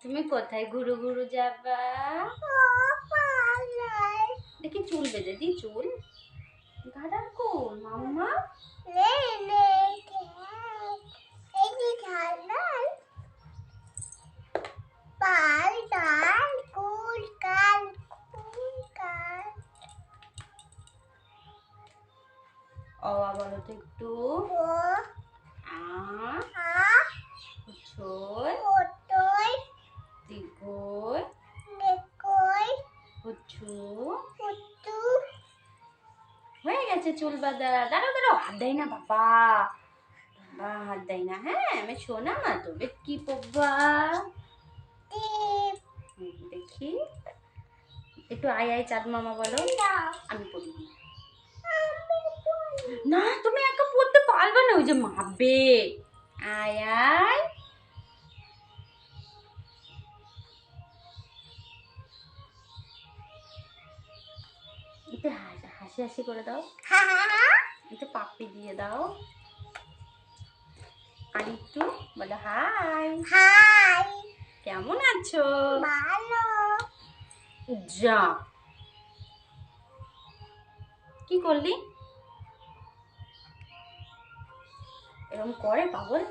তুমি কোথায় ঘুরু ঘুরু যাবা? দেখি চুল বেঁধে দি, চুল গাডার কোন মাম্মা? ও বলো তো একটু। হয়ে গেছে চুল বাঁধা। দাঁড়াও দাঁড়াও, হাত দেয় না বাবা, বাবা হাত দেয় না। হ্যাঁ আমি শোনা মা তো কি পব্বা দেখি একটু আয় আয় চাঁদ মামা বলো। আমি পড়ি না, তুমি একা পড়তে পারবে না, ওই যে মাপবে। আয় আয় একটু হাসি হাসি করে দাও, একটু পাপ্পি দিয়ে দাও, আর একটু বলো হাই। হাই কেমন আছো? ভালো। যা কি করলি? এরকম করে পাগল।